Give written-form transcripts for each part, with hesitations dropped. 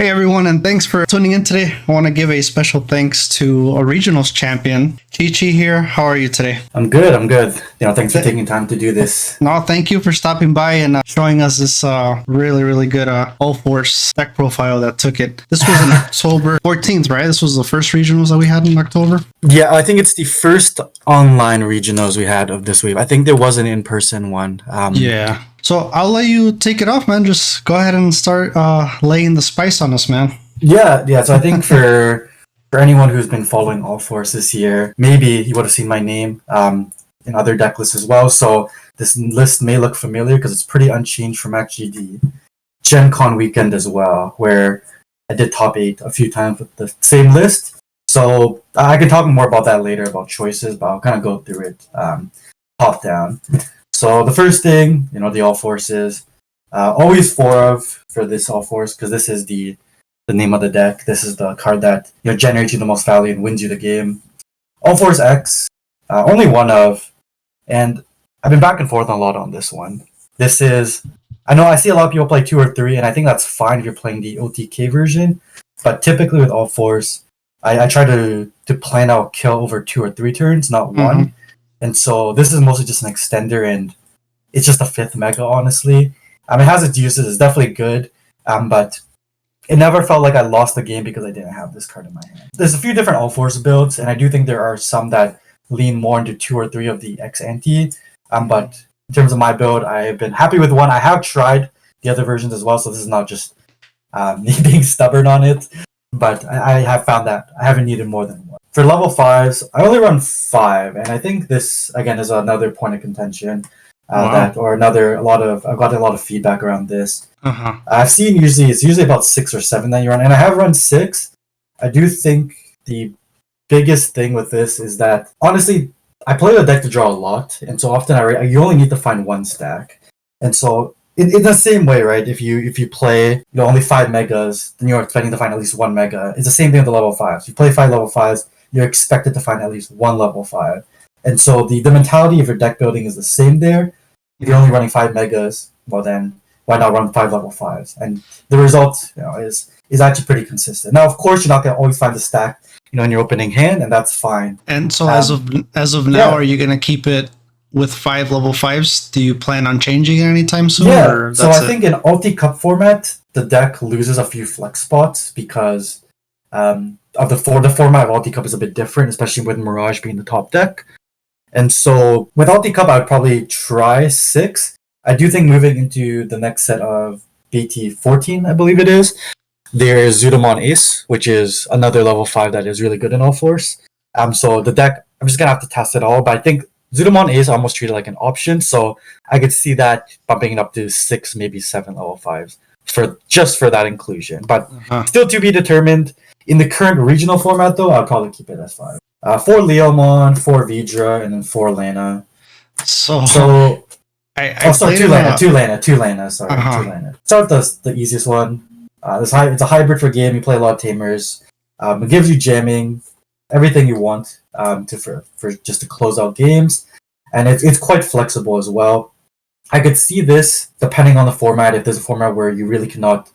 Hey everyone, and thanks for tuning in today. I want to give a special thanks to a regionals champion, QIQI here. How are you today? I'm good. Thanks for taking time to do this. No, thank you for stopping by and showing us this really good Ulforce deck profile that took it. This was on October 14th, right? This was the first regionals that we had in October? Yeah, I think it's the first online regionals we had of this wave. I think there was an in-person one. Yeah. So I'll let you take it off, man. Just go ahead and start laying the spice on us, man. Yeah. So I think for anyone who's been following Ulforce this year, maybe you would have seen my name in other deck lists as well. So this list may look familiar because it's pretty unchanged from actually the Gen Con weekend as well, where I did top 8 a few times with the same list. So I can talk more about that later about choices, but I'll kind of go through it top down. So the first thing, the Ulforces, always 4 of for this Ulforce, because this is the name of the deck. This is the card that generates you the most value and wins you the game. Ulforce X, only 1 of, and I've been back and forth a lot on this one. This is, I know I see a lot of people play 2 or 3, and I think that's fine if you're playing the OTK version, but typically with Ulforce, I try to plan out kill over 2 or 3 turns, not 1. And so this is mostly just an extender, and it's just a 5th mega, honestly. It has its uses, it's definitely good, but it never felt like I lost the game because I didn't have this card in my hand. There's a few different Ulforce builds, and I do think there are some that lean more into 2 or 3 of the X-Anti, but in terms of my build, I've been happy with 1. I have tried the other versions as well, so this is not just me being stubborn on it, but I have found that I haven't needed more than 1. For level 5s, I only run 5, and I think this, again, is another point of contention. I've got a lot of feedback around this. I've seen it's usually about 6 or 7 that you run, and I have run 6. I do think the biggest thing with this is that, honestly, I play the deck to draw a lot, and so often you only need to find 1 stack. And so in the same way, right, if you play only 5 megas, then you're expecting to find at least 1 mega. It's the same thing with the level 5s. If you play 5 level 5s, you're expected to find at least 1 level 5. And so the mentality of your deck building is the same there. If you're only running 5 megas, well then, why not run 5 level 5s? And the result is actually pretty consistent. Now, of course, you're not going to always find the stack in your opening hand, and that's fine. And so as of now, are you going to keep it with 5 level 5s? Do you plan on changing it anytime soon? Yeah, so I think in Ulti Cup format, the deck loses a few flex spots because of the format of Ulti Cup is a bit different, especially with Mirage being the top deck. And so with Ulti Cup, I would probably try 6. I do think moving into the next set of BT 14, I believe it is, there's Veedramon Ace, which is another level 5 that is really good in Ulforce. So the deck, I'm just going to have to test it all, but I think Veedramon Ace almost treated like an option, so I could see that bumping it up to 6, maybe 7 level 5s for that inclusion. But still to be determined. In the current regional format, though, I'll probably keep it as 5. 4 Leomon, 4 Vidra, and then 4 Lana. So 2 Lana. Sorry, 2 Lana. Start with the easiest one. It's a hybrid for game. You play a lot of Tamers. It gives you jamming, everything you want for just to close out games, and it's quite flexible as well. I could see this depending on the format. If there's a format where you really cannot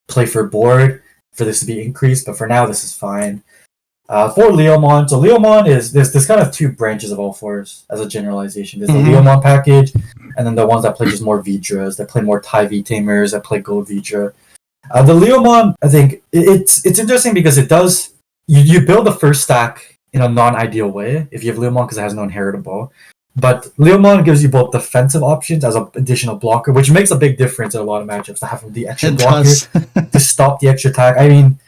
play for board, for this to be increased, but for now this is fine. For Leomon, so Leomon there's kind of 2 branches of Ulforce as a generalization. There's the Leomon package, and then the ones that play just more Vidras, that play more Tai V Tamers, that play Gold Vidra. The Leomon, I think it's interesting because it does you build the first stack in a non-ideal way if you have Leomon because it has no inheritable. But Leomon gives you both defensive options as an additional blocker, which makes a big difference in a lot of matchups to have the extra blocker to stop the extra attack. I mean,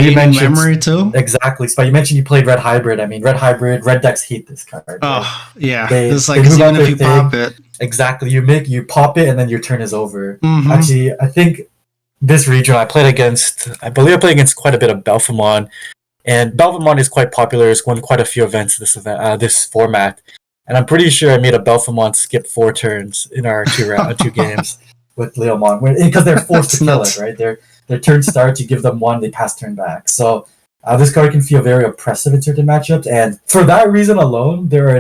you mentioned memory too. Exactly. So you mentioned you played Red Hybrid. I mean, Red decks hate this card. Right? Oh yeah, it's like even if you pop it, exactly. You pop it and then your turn is over. Actually, I think this region I played against quite a bit of Belfamon, and Belfamon is quite popular. It's won quite a few events this format. And I'm pretty sure I made a Belfamon skip 4 turns in our 2 games with Leomon, because they're forced to kill it, right? Their turn starts, you give them 1, they pass turn back. So this card can feel very oppressive in certain matchups, and for that reason alone, there's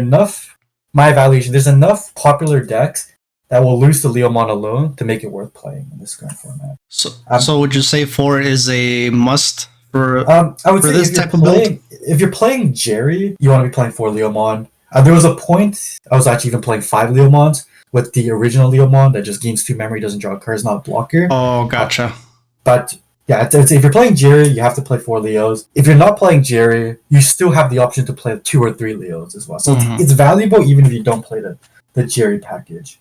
enough popular decks that will lose to Leomon alone to make it worth playing in this current format. So would you say 4 is a must for I would say this type of build? If you're playing Jerry, you want to be playing 4 Leomon. There was a point I was actually even playing 5 Leomons with the original Leomon that just gains 2 memory, doesn't draw cards, not a blocker. Oh, gotcha. But yeah, if you're playing Jerry, you have to play 4 Leos. If you're not playing Jerry, you still have the option to play 2 or 3 Leos as well. So it's valuable even if you don't play the Jerry package.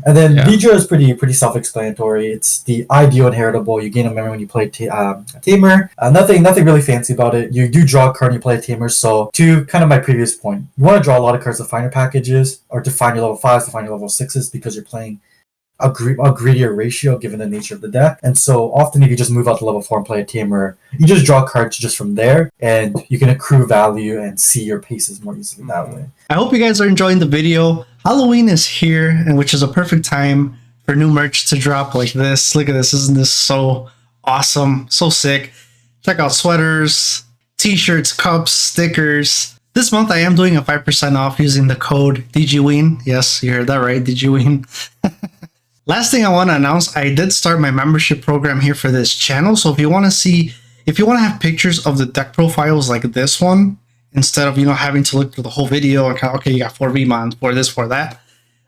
And then Vidra is pretty self-explanatory. It's the ideal inheritable. You gain a memory when you play Tamer. Nothing really fancy about it. You do draw a card when you play a Tamer. So to kind of my previous point, you want to draw a lot of cards to find your packages or to find your level 5s, to find your level 6s because you're playing a greedier ratio given the nature of the deck. And so often if you just move out to level 4 and play a Tamer, you just draw cards just from there and you can accrue value and see your paces more easily that way. I hope you guys are enjoying the video. Halloween is here, and which is a perfect time for new merch to drop like this. Look at this. Isn't this so awesome? So sick. Check out sweaters, t-shirts, cups, stickers. This month I am doing a 5% off using the code DGWEEN. Yes, you heard that right, DGWEEN. Last thing I want to announce, I did start my membership program here for this channel. So if you want to have pictures of the deck profiles like this one, instead of, having to look through the whole video and okay, you got 4 VMons, 4 this, 4 that,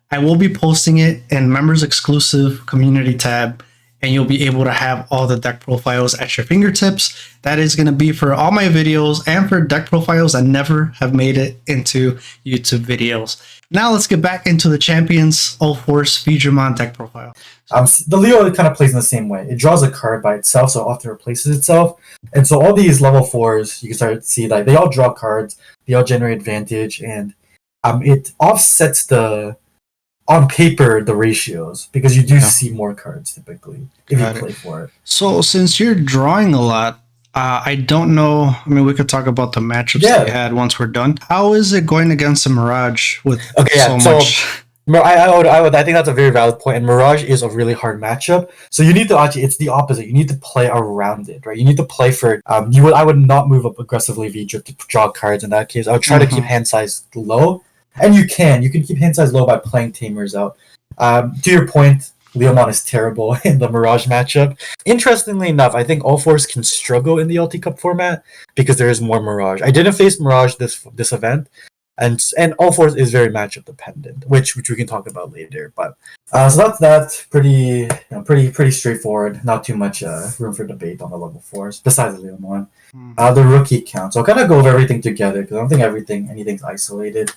I will be posting it in members exclusive community tab, and you'll be able to have all the deck profiles at your fingertips. That is going to be for all my videos and for deck profiles that never have made it into YouTube videos. Now let's get back into the Champions UlforceVeedramon deck profile. The Leo kind of plays in the same way. It draws a card by itself, so it often replaces itself. And so all these level 4s, you can start to see like they all draw cards, they all generate advantage, and it offsets on paper the ratios because you do see more cards typically if you play for it. So since you're drawing a lot, I don't know. I mean, we could talk about the matchups that we had once we're done. How is it going against a Mirage with so much? I think that's a very valid point. And Mirage is a really hard matchup. So you need to it's the opposite. You need to play around it, right? You need to play for. I would not move up aggressively Vidra to draw cards in that case. I would try to keep hand size low, and you can keep hand size low by playing Tamers out. To your point, Leomon is terrible in the Mirage matchup. Interestingly enough, I think Ulforce can struggle in the LT Cup format because there is more Mirage. I didn't face Mirage this event, and Ulforce is very matchup dependent, which we can talk about later. But so that's pretty straightforward. Not too much room for debate on the level 4s besides the Leomon. The rookie count. So I'll kind of go over everything together because I don't think anything's isolated.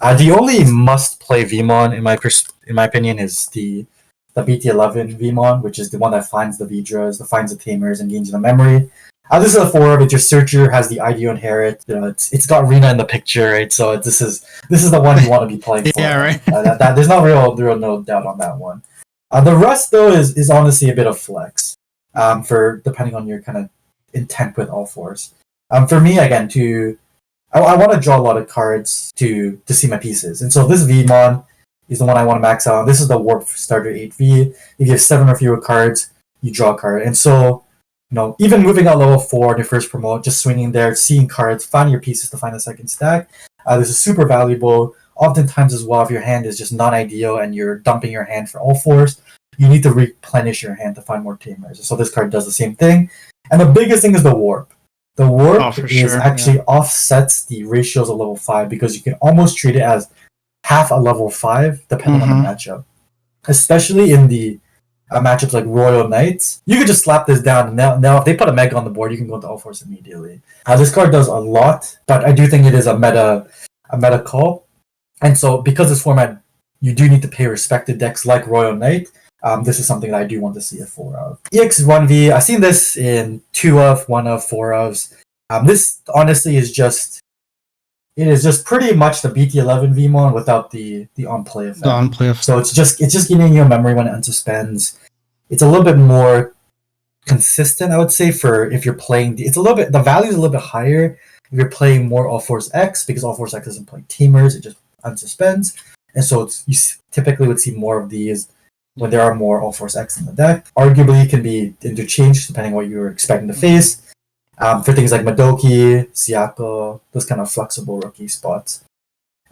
The only must-play VMon in my opinion is the BT11 VMon, which is the one that finds the Vidras, that finds the Tamers, and gains the memory. This is a 4 of your searcher has the ideal inherit. It's got Rena in the picture, right? So this is the one you want to be playing for. Yeah, right. There's no no doubt on that one. The rest though is honestly a bit of flex, for depending on your kind of intent with Ulforce. For me again, I want to draw a lot of cards to see my pieces, and so this VMon is the one I want to max out. This is the Warp Starter 8V. You get 7 or fewer cards, you draw a card. And so, even moving out level 4 in your first promote, just swinging there, seeing cards, finding your pieces to find the second stack. This is super valuable. Oftentimes as well, if your hand is just not ideal and you're dumping your hand for Ulforce, you need to replenish your hand to find more Tamers. So this card does the same thing. And the biggest thing is the Warp. The Warp actually offsets the ratios of level 5 because you can almost treat it as half a level 5 depending on the matchup. Especially in the matchups like Royal Knights, you could just slap this down. Now if they put a Mega on the board, you can go into Ulforce immediately. This card does a lot, but I do think it is a meta call. And so because this format, you do need to pay respect to decks like Royal Knight. This is something that I do want to see a 4 of. EX 1V, I've seen this in 2 of, 1 of, 4 ofs. This honestly is just pretty much the BT11 VMon without the on-play effect. So it's just giving you a memory when it unsuspends. It's a little bit more consistent, I would say, for if you're playing. The value is a little bit higher if you're playing more Ulforce X because Ulforce X doesn't play Tamers, it just unsuspends. And so you typically would see more of these when there are more Ulforce X in the deck. Arguably, it can be interchanged depending on what you're expecting to face. For things like Madoki, Siako, those kind of flexible rookie spots.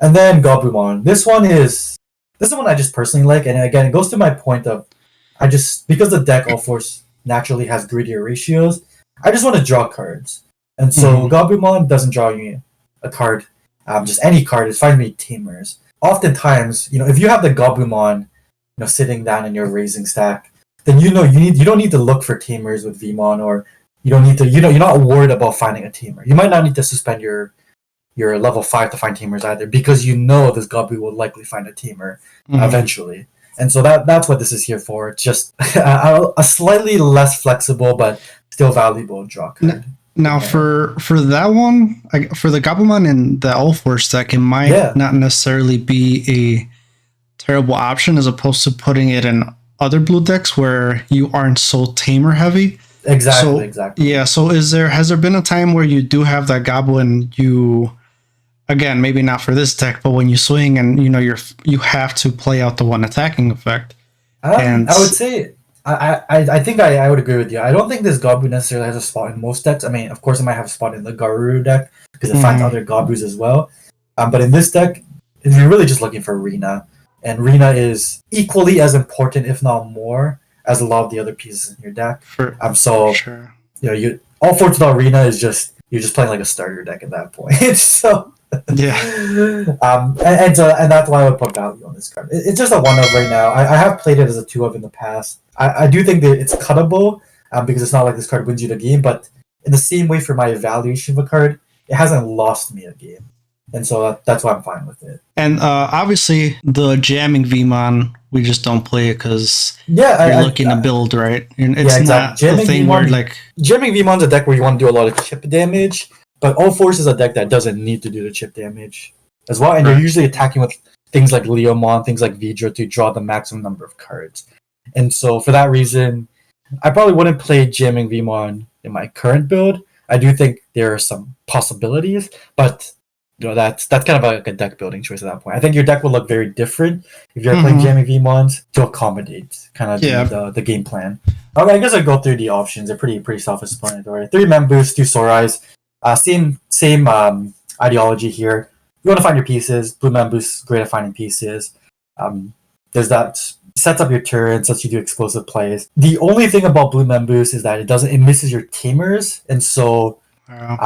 And then Gabumon. This one is this is one I just personally like, and again, it goes to my point of because the deck Ulforce naturally has greedier ratios, I just want to draw cards. And so Gabumon doesn't draw you a card, just any card. It's fine to be Tamers. Oftentimes, if you have the Gabumon, sitting down in your raising stack, then you don't need to look for Tamers with Vmon, or you don't need to, you're not worried about finding a Tamer. You might not need to suspend your level 5 to find Tamers either, because this Gabu will likely find a Tamer eventually. And so that's what this is here for. It's just a slightly less flexible but still valuable draw card. Now for that one, for the Gabumon and the Ulforce deck, it might not necessarily be a terrible option as opposed to putting it in other blue decks where you aren't so Tamer heavy. Exactly. Yeah. So has there been a time where you do have that Gabu and you, again, maybe not for this deck, but when you swing and you have to play out the one attacking effect? And I would say I think I would agree with you. I don't think this Gabu necessarily has a spot in most decks. I mean, of course, it might have a spot in the Garuru deck because it finds other Gabus as well. But in this deck, you're really just looking for Rina, and Rina is equally as important, if not more, as a lot of the other pieces in your deck. Sure. Ulforce without Rina is you're just playing like a starter deck at that point. So. Yeah. And that's why I would put value on this card. It's just a 1-of right now. I have played it as a 2-of in the past. I do think that it's cuttable because it's not like this card wins you the game, but in the same way for my evaluation of a card, it hasn't lost me a game. And so that's why I'm fine with it. And obviously, the jamming Vmon, we just don't play it because you're looking to build, right? It's not the thing where jamming Vmon's a deck where you want to do a lot of chip damage. But Ulforce is a deck that doesn't need to do the chip damage as well, and you're usually attacking with things like Leomon, things like Vidra to draw the maximum number of cards. And so for that reason, I probably wouldn't play jamming Vmon in my current build. I do think there are some possibilities, but that's kind of like a deck building choice at that point. I think your deck will look very different if you're playing jamming Vmons to accommodate kind of the game plan. Okay, I guess I'll go through the options. They're pretty self-explanatory. 3 Memboost, 2 Sorais. Same ideology here. You want to find your pieces. Blue Memboost, great at finding pieces. There's that sets up your turn, lets you do explosive plays. The only thing about Blue Memboost is that it misses your Tamers, and so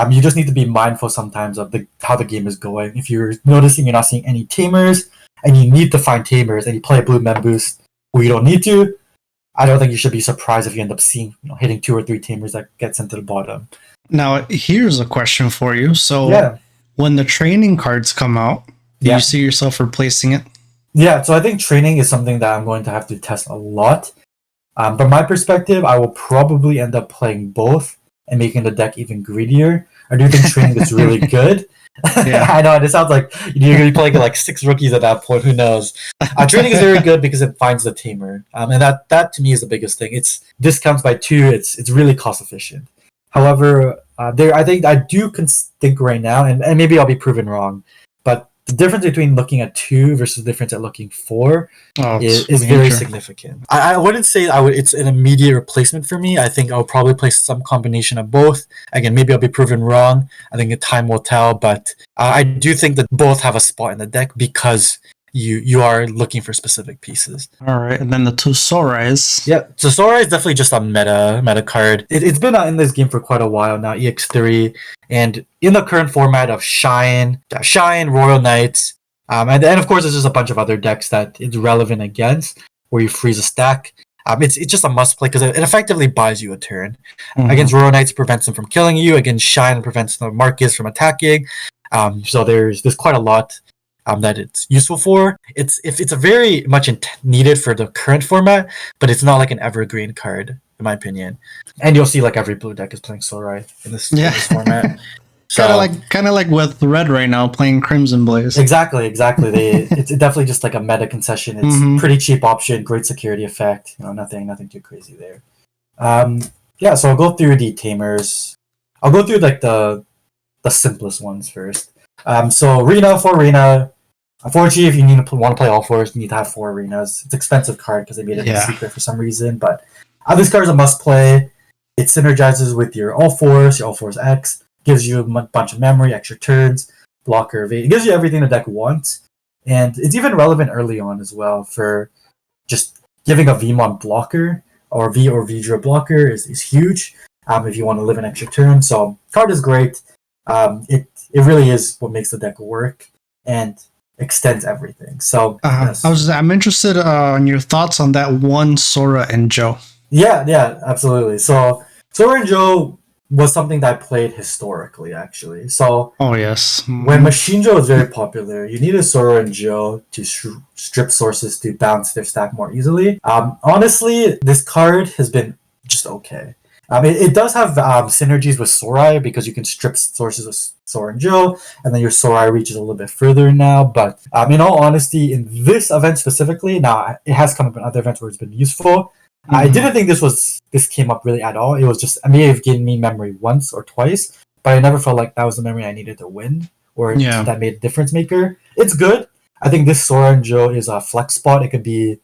you just need to be mindful sometimes of how the game is going. If you're noticing you're not seeing any Tamers, and you need to find Tamers, and you play a Blue Memboost where you don't need to, I don't think you should be surprised if you end up seeing hitting 2 or 3 Tamers that get sent to the bottom. Now, here's a question for you. So, when the training cards come out, do you see yourself replacing it? Yeah, so I think training is something that I'm going to have to test a lot. From my perspective, I will probably end up playing both and making the deck even greedier. I do think training is really good. I know, it sounds like you're going to be playing like 6 rookies at that point. Who knows? Training is very good because it finds the Tamer. And that to me is the biggest thing. It's discounts by 2. It's really cost efficient. However, I do think right now, and maybe I'll be proven wrong, but the difference between looking at 2 versus the difference at looking 4 is very significant. I wouldn't say it's an immediate replacement for me. I think I'll probably play some combination of both. Again, maybe I'll be proven wrong. I think time will tell, but I do think that both have a spot in the deck because you are looking for specific pieces. All right, and then the 2 Sorais. Yeah, so Sorais is definitely just a meta card. It's been in this game for quite a while now, EX3, and in the current format of Shine, Royal Knights, and of course there's just a bunch of other decks that it's relevant against, where you freeze a stack. It's just a must play because it effectively buys you a turn. Against Royal Knights, it prevents them from killing you. Against Shine, it prevents the Marcus from attacking. So there's quite a lot that it's useful for. It's a very much needed for the current format, but it's not like an evergreen card in my opinion. And you'll see like every blue deck is playing Sorai in this format. So, kind of like with Red right now playing Crimson Blaze. Exactly. It's definitely just like a meta concession. It's pretty cheap option, great security effect. Nothing too crazy there. So I'll go through the Tamers. I'll go through like the simplest ones first. So Rena. Unfortunately, if you want to play Ulforce, you need to have 4 arenas. It's an expensive card because they made it a secret for some reason. But this card is a must play. It synergizes with your Ulforce X, gives you a bunch of memory, extra turns, blocker, evade. It gives you everything the deck wants. And it's even relevant early on as well for just giving a Vmon blocker or Vedra blocker is huge if you want to live an extra turn. So card is great. It really is what makes the deck work and extends everything. So yes. I'm interested in your thoughts on that one Sora and Joe. Yeah, absolutely. So Sora and Joe was something that I played historically, actually. So oh yes, when Machine Joe was very popular, you needed Sora and Joe to strip sources to bounce their stack more easily. Honestly, this card has been just okay. It does have synergies with Sorai because you can strip sources with Sora and Joe, and then your Sorai reaches a little bit further now. But in all honesty, in this event specifically, now it has come up in other events where it's been useful. I didn't think this came up really at all. It was just, I may have given me memory once or twice, but I never felt like that was the memory I needed to win or that made a difference maker. It's good. I think this Sora and Joe is a flex spot. It could be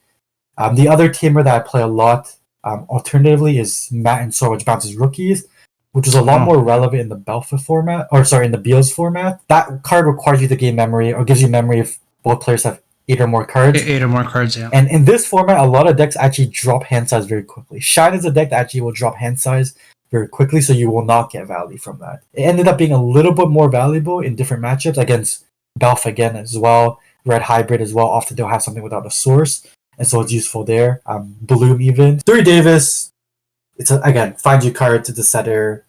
the other tamer that I play a lot. Alternatively, is Matt and Sora, which bounces rookies, which is a lot more relevant in the Belfa format, in the Beals format. That card requires you to gain memory or gives you memory if both players have 8 or more cards. 8 or more cards, yeah. And in this format, a lot of decks actually drop hand size very quickly. Shine is a deck that actually will drop hand size very quickly, so you will not get value from that. It ended up being a little bit more valuable in different matchups against Belf again as well, Red Hybrid as well. Often they'll have something without a source, and so it's useful there. Bloom even. 3 Davis, again, find you cards to the setter.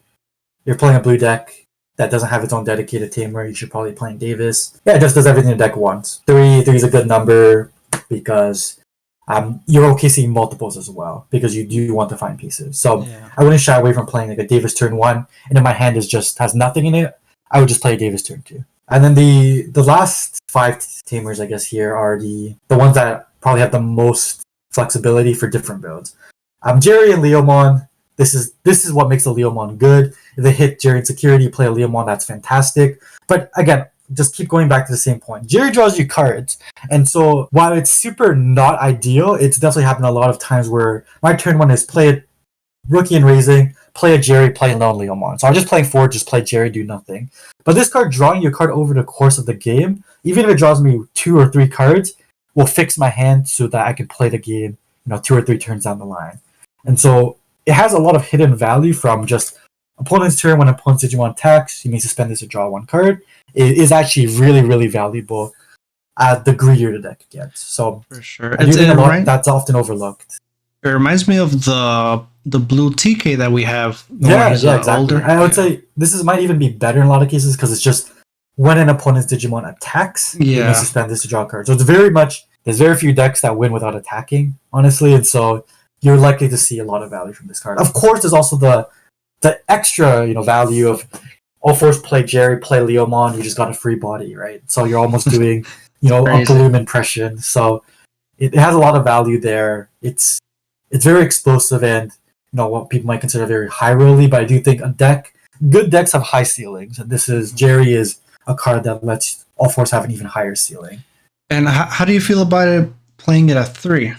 You're playing a blue deck that doesn't have its own dedicated tamer, you should probably play Davis. Yeah, it just does everything the deck wants. 3 is a good number because you're okay seeing multiples as well because you do want to find pieces. So I wouldn't shy away from playing like a Davis turn 1, and if my hand has nothing in it, I would just play Davis turn 2. And then the last 5 tamers, I guess, here are the ones that probably have the most flexibility for different builds. Jerry and Leomon. This is what makes a Leomon good. If they hit Jerry in security, you play a Leomon, that's fantastic. But again, just keep going back to the same point. Jerry draws you cards. And so while it's super not ideal, it's definitely happened a lot of times where my turn 1 is play a rookie and raising, play a Jerry, play a lone Leomon. So I'm just playing 4, just play Jerry, do nothing. But this card, drawing your card over the course of the game, even if it draws me 2 or 3 cards, will fix my hand so that I can play the game, 2 or 3 turns down the line. And so it has a lot of hidden value from just opponent's turn. When opponent's digimon attacks, you may suspend this to draw 1 card. It is actually really, really valuable the greedier the deck gets. So for sure, that's often overlooked. It reminds me of the blue TK that we have. Exactly. Older. I would say this might even be better in a lot of cases because it's just when an opponent's digimon attacks, you may suspend this to draw a card. So it's there's very few decks that win without attacking, honestly, and so you're likely to see a lot of value from this card. Of course, there's also the extra, value of Ulforce play Jerry, play Leomon, you just got a free body, right? So you're almost doing, a Bloom impression. So it has a lot of value there. It's very explosive and, what people might consider very high rolly, but I do think good decks have high ceilings, and Jerry is a card that lets Ulforce have an even higher ceiling. And how do you feel about it playing it at 3?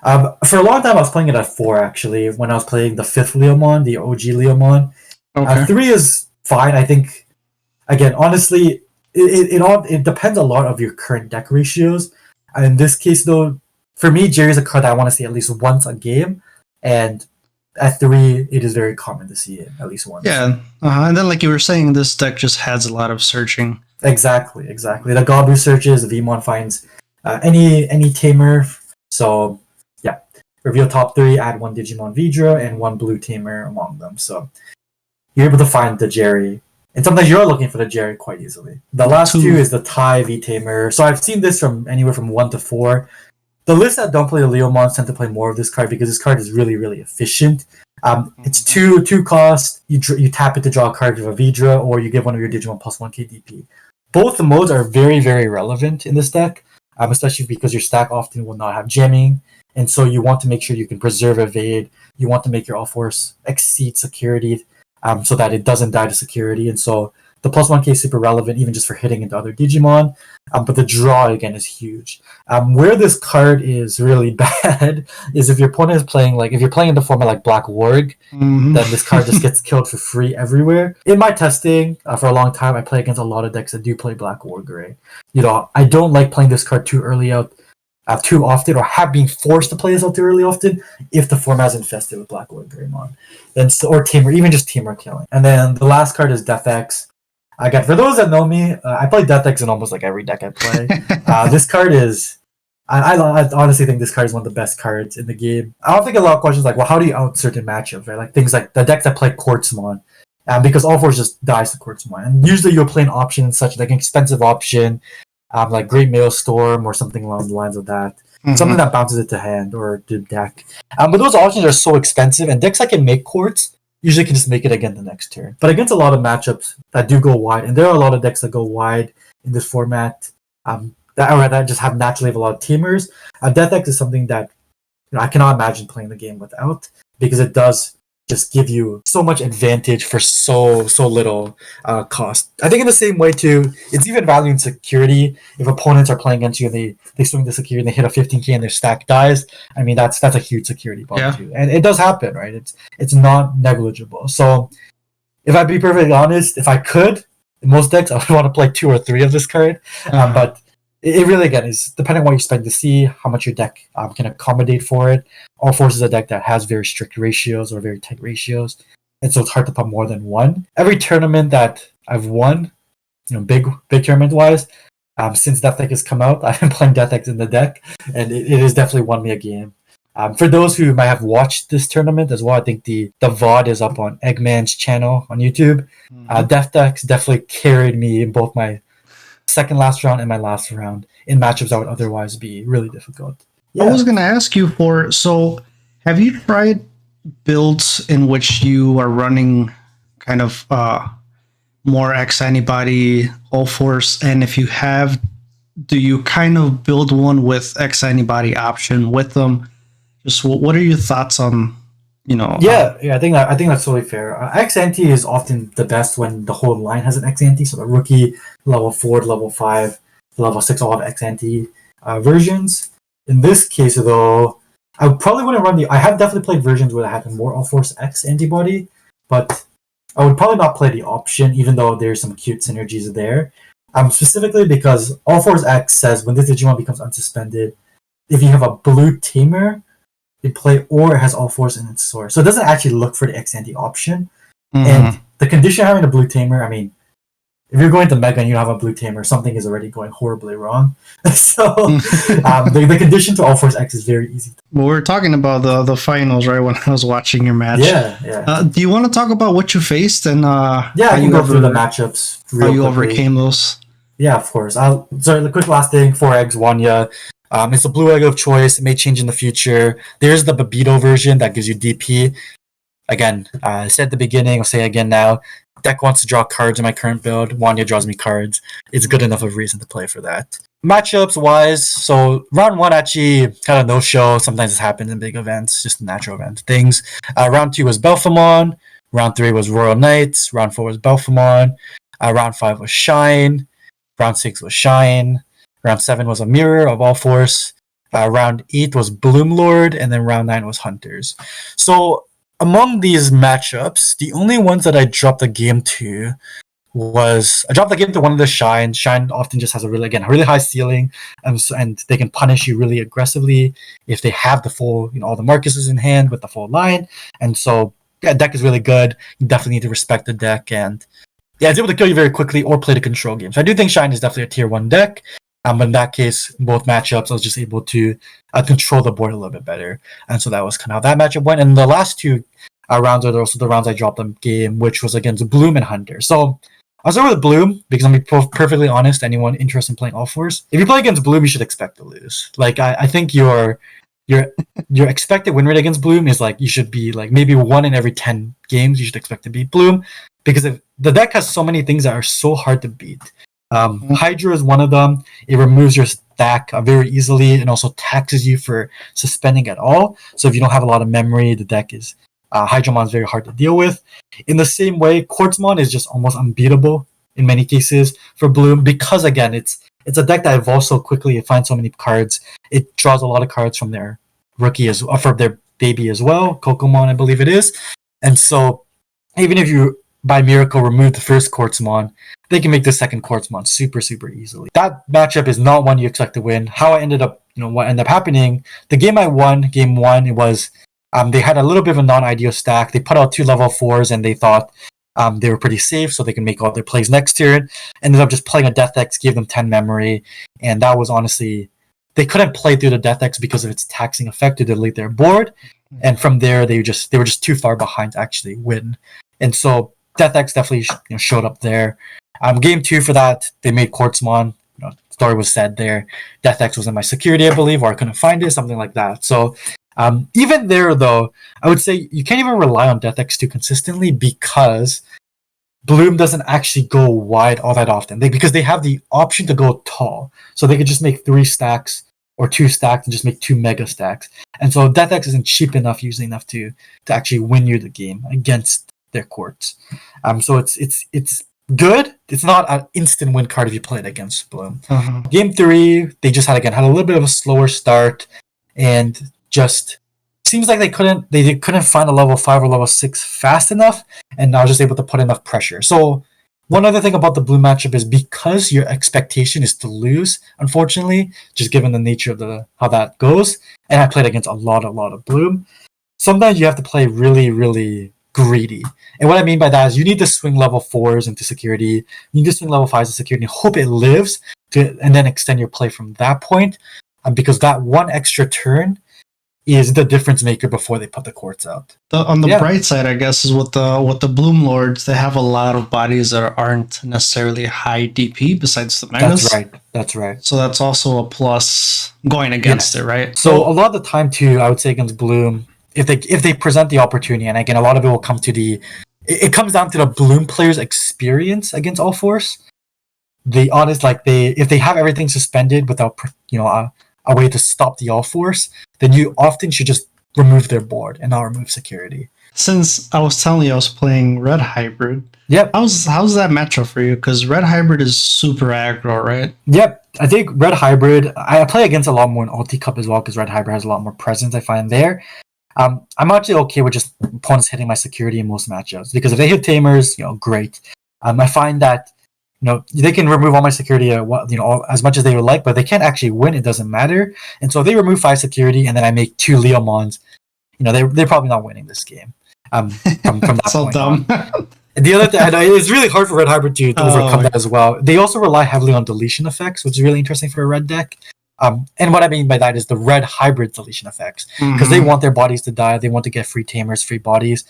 For a long time, I was playing it at 4, actually, when I was playing the 5th Leomon, the OG Leomon. Okay. 3 is fine. I think, again, honestly, it depends a lot of your current deck ratios. And in this case, though, for me, Jerry's a card that I want to see at least once a game. And at 3, it is very common to see it at least once. Yeah, and then like you were saying, this deck just has a lot of searching. Exactly. The Gabu searches, the Vmon finds any tamer. So reveal top 3, add 1 Digimon Vedra and 1 blue tamer among them. So you're able to find the Jerry. And sometimes you're looking for the Jerry quite easily. The last 2 is the Tai V tamer. So I've seen this from anywhere from 1 to 4. The lists that don't play the Leomon tend to play more of this card because this card is really, really efficient. It's 2 cost. You tap it to draw a card with a Vedra, or you give one of your Digimon plus 1 KDP. Both the modes are very, very relevant in this deck, especially because your stack often will not have jamming. And so you want to make sure you can preserve evade. You want to make your Ulforce exceed security so that it doesn't die to security. And so The plus 1k is super relevant, even just for hitting into other Digimon. But the draw, again, is huge. Where this card is really bad is if your opponent is playing, like, if you're playing in the format like Black Warg, then this card just gets killed for free everywhere. In my testing, for a long time, I play against a lot of decks that do play Black Warg, right? You know, I don't like playing this card too early out, too often, or have been forced to play this out too early often if the format is infested with Black Warg Greymon. Then, or Tamer, even just Tamer killing. And then the last card is Death X. Again, for those that know me, I play Death X in almost like every deck I play. This card is... I honestly think this card is one of the best cards in the game. I don't think a lot of questions like, well, how do you out certain matchups, right? Like things like the decks that play quartzmon, because Ulforce just dies to quartzmon. And usually you'll play an option such like an expensive option, like Great Maelstrom or something along the lines of that. Something that bounces it to hand or to deck. But those options are so expensive, and decks that can make quartz usually can just make it again the next turn. But against a lot of matchups that do go wide, and there are a lot of decks that go wide in this format, that just have naturally have a lot of teamers. Death X is something that I cannot imagine playing the game without, because it does just give you so much advantage for so little cost. I think in the same way too, it's even value in security. If opponents are playing against you and they swing the security and they hit a 15k and their stack dies, I mean that's a huge security bump too. And it does happen, right? It's not negligible. So if I'd be perfectly honest, if I could, in most decks I would want to play 2 or 3 of this card. But it really, again, is depending on what you spend to see how much your deck can accommodate for it. Ulforce is a deck that has very strict ratios or very tight ratios, and so it's hard to put more than one. Every tournament that I've won, big tournament-wise, since Death X has come out, I've been playing Death X in the deck, and it has definitely won me a game. For those who might have watched this tournament as well, I think the VOD is up on Eggman's channel on YouTube. Death X definitely carried me in both my second last round and my last round in matchups that would otherwise be really difficult. I was going to ask you so have you tried builds in which you are running kind of more X antibody Ulforce, and if you have, do you kind of build one with X antibody option with them? Just what are your thoughts on, I think that's totally fair. X anti is often the best when the whole line has an X anti. So the rookie, level 4, level 5, level 6 all have X anti versions. In this case, though, I probably wouldn't run I have definitely played versions where I had more Ulforce X antibody, but I would probably not play the option, even though there's some cute synergies there. Specifically because Ulforce X says when this Digimon becomes unsuspended, if you have a blue Tamer in play or it has Ulforce in its source. So it doesn't actually look for the X anti option. And the condition of having a blue Tamer, I mean, if you're going to Mega and you have a blue Tamer, something is already going horribly wrong. So the condition to Ulforce X is very easy. Well, we're talking about the finals, right? When I was watching your match. Yeah. Do you want to talk about what you faced and I can go through the matchups. How you overcame those? Yeah, of course. Sorry, the quick last thing, 4 eggs, Wanya. It's a blue egg of choice. It may change in the future. There's the Babito version that gives you DP. Again, I said at the beginning, I'll say again now, deck wants to draw cards in my current build. Wanya draws me cards. It's good enough of a reason to play for that. Matchups wise, so round 1 actually kind of no show. Sometimes this happens in big events, just natural event things. Round 2 was Belphamon. Round 3 was Royal Knights. Round 4 was Belphamon. Round 5 was Shine. Round 6 was Shine. Round 7 was a Mirror of Ulforce. Round 8 was bloomlord, and then round 9 was Hunters. So among these matchups, the only ones that I dropped the game to was I dropped the game to one of the Shine. Shine often just has a really high ceiling, and they can punish you really aggressively if they have the full, all the Marcuses in hand with the full line. And so deck is really good. You definitely need to respect the deck, and it's able to kill you very quickly or play the control game. So I do think Shine is definitely a tier 1 deck. But in that case, both matchups, I was just able to control the board a little bit better. And so that was kind of how that matchup went. And the last 2 rounds are also the rounds I dropped the game, which was against Bloom and Hunter. So I'll start with Bloom, because I'm going to be perfectly honest, anyone interested in playing Ulforce, if you play against Bloom, you should expect to lose. Like, I think your expected win rate against Bloom is like, you should be like maybe 1 in every 10 games you should expect to beat Bloom, because if the deck has so many things that are so hard to beat. Hydra is one of them. It removes your stack very easily and also taxes you for suspending at all. So if you don't have a lot of memory, the deck is Hydramon is very hard to deal with. In the same way, Quartzmon is just almost unbeatable in many cases for Bloom, because again, it's a deck that evolves so quickly. It finds so many cards. It draws a lot of cards from their rookie from their baby as well, Kokomon, I believe it is. And so even if you by miracle remove the first quartzmon, they can make the second quartzmon super, super easily. That matchup is not one you expect to win. How I ended up, what ended up happening, the game I won, game 1, it was they had a little bit of a non-ideal stack. They put out 2 level 4s and they thought they were pretty safe, so they can make all their plays next turn. Ended up just playing a Death X, gave them 10 memory, and that was honestly, they couldn't play through the Death X because of its taxing effect to delete their board. And from there, they were just too far behind to actually win. And so Death X definitely showed up there. Game 2 for that, they made quartzmon. Story was said there. Death X was in my security, I believe, or I couldn't find it, something like that. So even there, though, I would say you can't even rely on Death X too consistently because Bloom doesn't actually go wide all that often. Because they have the option to go tall. So they could just make 3 stacks or 2 stacks and just make 2 mega stacks. And so Death X isn't cheap enough, usually enough to actually win you the game against their quartz. So it's good. It's not an instant win card if you play it against Bloom. Game 3, they just had a little bit of a slower start, and just seems like they couldn't find a level 5 or level 6 fast enough, and I was just able to put enough pressure. So one other thing about the Bloom matchup is because your expectation is to lose, unfortunately, just given the nature of how that goes, and I played against a lot of Bloom, sometimes you have to play really, really greedy. And what I mean by that is you need to swing level 4s into security, you need to swing level 5s into security, and hope it lives, and then extend your play from that point, because that one extra turn is the difference maker before they put the quartz out. On the bright side, I guess, is with the bloomlords, they have a lot of bodies that aren't necessarily high DP besides the megas. That's right. So that's also a plus going against it, right? So a lot of the time too, I would say against Bloom, if they present the opportunity, and again, a lot of it will come to it comes down to the Bloom player's experience against Ulforce. If they have everything suspended without a way to stop the Ulforce, then you often should just remove their board and not remove security. Since I was telling you I was playing Red Hybrid, yep. How's that matchup for you? Because Red Hybrid is super aggro, right? Yep. I think Red Hybrid, I play against a lot more in Ulti Cup as well, because Red Hybrid has a lot more presence, I find there. I'm actually okay with just opponents hitting my security in most matchups, because if they hit Tamers, great. I find that they can remove all my security, as much as they would like, but they can't actually win. It doesn't matter. And so if they remove 5 security, and then I make 2 Leomons, they're probably not winning this game. From that so point dumb. On. The other thing, it's really hard for Red Hybrid to overcome that as well. They also rely heavily on deletion effects, which is really interesting for a red deck. And what I mean by that is the Red Hybrid deletion effects, because they want their bodies to die. They want to get free Tamers, free bodies.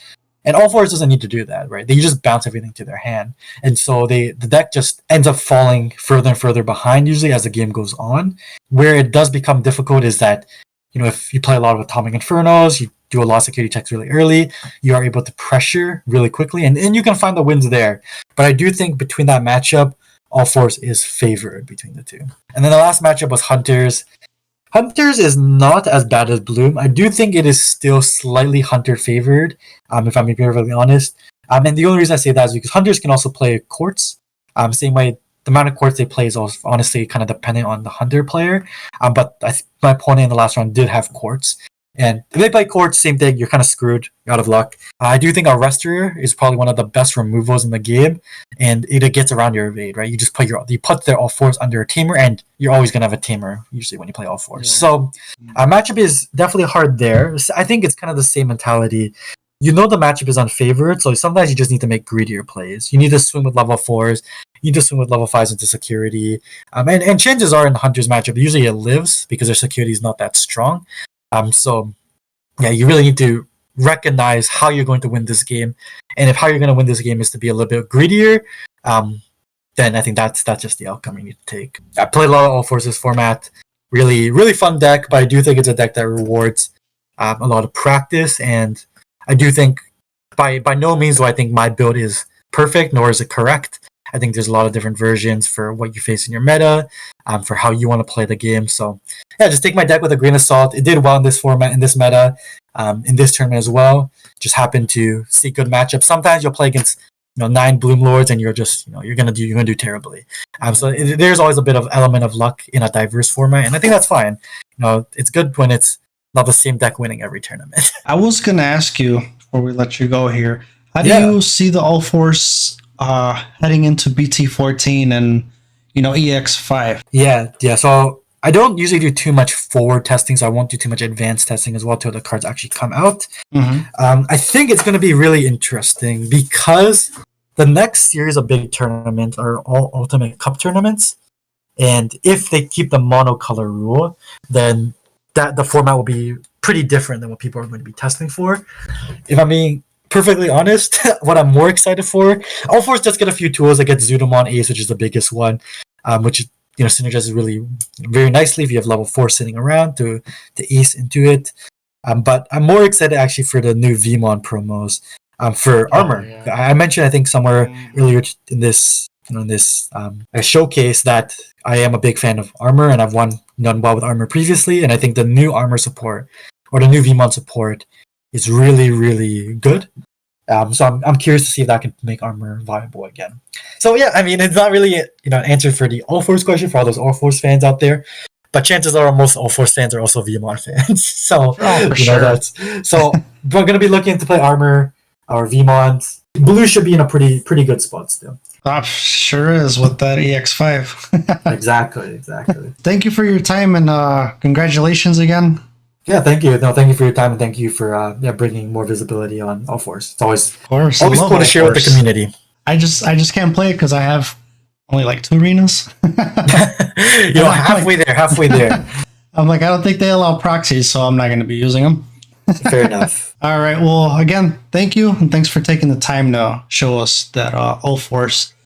And Ulforce doesn't need to do that, right? They just bounce everything to their hand. And so the deck just ends up falling further and further behind, usually as the game goes on. Where it does become difficult is that, if you play a lot of Atomic Infernos, you do a lot of security checks really early, you are able to pressure really quickly, and you can find the wins there. But I do think between that matchup, Ulforce is favored between the two. And then the last matchup was Hunters. Hunters is not as bad as Bloom. I do think it is still slightly Hunter favored, if I'm being perfectly honest. And the only reason I say that is because Hunters can also play Quartz. Same way, the amount of Quartz they play is also honestly kind of dependent on the Hunter player. But my opponent in the last round did have Quartz. And if they play Quartz, same thing, you're kind of screwed, you're out of luck. I do think Arrestor is probably one of the best removals in the game, and it gets around your evade, right? You just put their Ulforce under a Tamer, and you're always going to have a Tamer, usually when you play Ulforce. Yeah. So matchup is definitely hard there. I think it's kind of the same mentality. The matchup is unfavored, so sometimes you just need to make greedier plays. You need to swing with level 4s, you need to swing with level 5s into security. And chances are in the Hunter's matchup, usually it lives because their security is not that strong. So you really need to recognize how you're going to win this game, and if how you're going to win this game is to be a little bit greedier, then I think that's just the outcome you need to take. I played a lot of Ulforce's format, really really fun deck, but I do think it's a deck that rewards a lot of practice, and I do think by no means do I think my build is perfect, nor is it correct. I think there's a lot of different versions for what you face in your meta, for how you want to play the game. So, just take my deck with a grain of salt. It did well in this format, in this meta, in this tournament as well. Just happened to see good matchups. Sometimes you'll play against 9 bloomlords and you're just you're gonna do terribly. So there's always a bit of element of luck in a diverse format, and I think that's fine. It's good when it's not the same deck winning every tournament. I was gonna ask you before we let you go here. How do you see the Ulforce heading into BT14 and EX5? Yeah. So I don't usually do too much forward testing, so I won't do too much advanced testing as well till the cards actually come out. I think it's going to be really interesting because the next series of big tournaments are all Ultimate Cup tournaments, and if they keep the monocolor rule, then the format will be pretty different than what people are going to be testing for. If I'm being perfectly honest, what I'm more excited for, Ulforce does get a few tools. It gets Zudamon Ace, which is the biggest one, which synergizes really very nicely if you have level 4 sitting around to ace into it. But I'm more excited actually for the new Veedramon promos for armor. I mentioned I think somewhere earlier in this showcase that I am a big fan of armor and I've done well with armor previously, and I think the new armor support or the new Veedramon support is really, really good. So I'm curious to see if that can make armor viable again. So yeah, I mean, it's not really an answer for the Ulforce question for all those Ulforce fans out there, but chances are most Ulforce fans are also Veedramon fans. So we're gonna be looking to play armor or Veedramon. Blue should be in a pretty good spot still. Sure is with that EX5. Exactly. Thank you for your time and congratulations again. Yeah, thank you. No, thank you for your time and thank you for bringing more visibility on Ulforce. It's always cool to share with the community. I just can't play it because I have only like 2 arenas. Halfway there. I'm like, I don't think they allow proxies, so I'm not going to be using them. Fair enough. All right. Well, again, thank you, and thanks for taking the time to show us that Ulforce